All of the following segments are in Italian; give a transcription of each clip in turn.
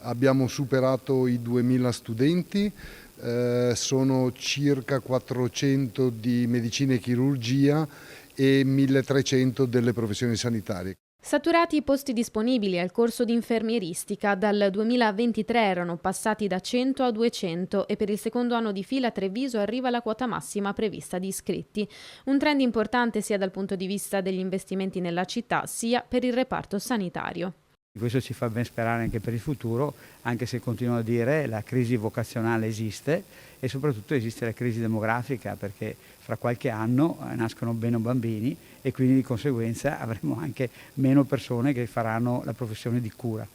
abbiamo superato i 2000 studenti, sono circa 400 di medicina e chirurgia e 1300 delle professioni sanitarie. Saturati i posti disponibili al corso di infermieristica, dal 2023 erano passati da 100 a 200 e per il secondo anno di fila Treviso arriva alla quota massima prevista di iscritti. Un trend importante sia dal punto di vista degli investimenti nella città sia per il reparto sanitario. Questo ci fa ben sperare anche per il futuro, anche se continuo a dire la crisi vocazionale esiste e soprattutto esiste la crisi demografica, perché fra qualche anno nascono meno bambini e quindi di conseguenza avremo anche meno persone che faranno la professione di cura.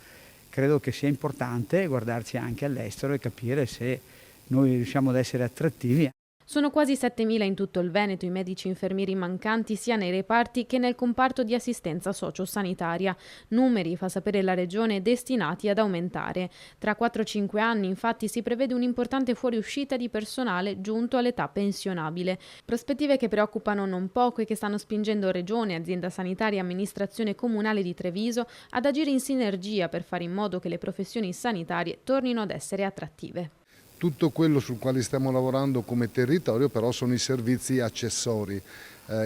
Credo che sia importante guardarci anche all'estero e capire se noi riusciamo ad essere attrattivi. Sono quasi 7.000 in tutto il Veneto i medici infermieri mancanti sia nei reparti che nel comparto di assistenza sociosanitaria. Numeri, fa sapere la Regione, destinati ad aumentare. Tra 4-5 anni, infatti, si prevede un'importante fuoriuscita di personale giunto all'età pensionabile. Prospettive che preoccupano non poco e che stanno spingendo Regione, azienda sanitaria e amministrazione comunale di Treviso ad agire in sinergia per fare in modo che le professioni sanitarie tornino ad essere attrattive. Tutto quello sul quale stiamo lavorando come territorio però sono i servizi accessori,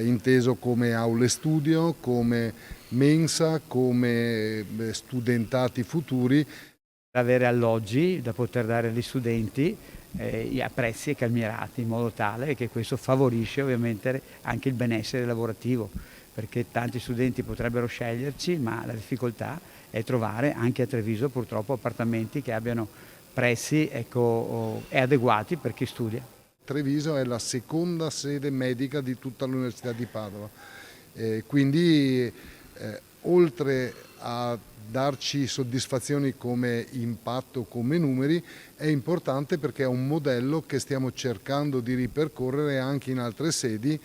inteso come aule studio, come mensa, come studentati futuri. Avere alloggi da poter dare agli studenti a prezzi calmierati, in modo tale che questo favorisce ovviamente anche il benessere lavorativo, perché tanti studenti potrebbero sceglierci, ma la difficoltà è trovare anche a Treviso purtroppo appartamenti che abbiano prezzi e adeguati per chi studia. Treviso è la seconda sede medica di tutta l'Università di Padova, quindi oltre a darci soddisfazioni come impatto, come numeri, è importante perché è un modello che stiamo cercando di ripercorrere anche in altre sedi.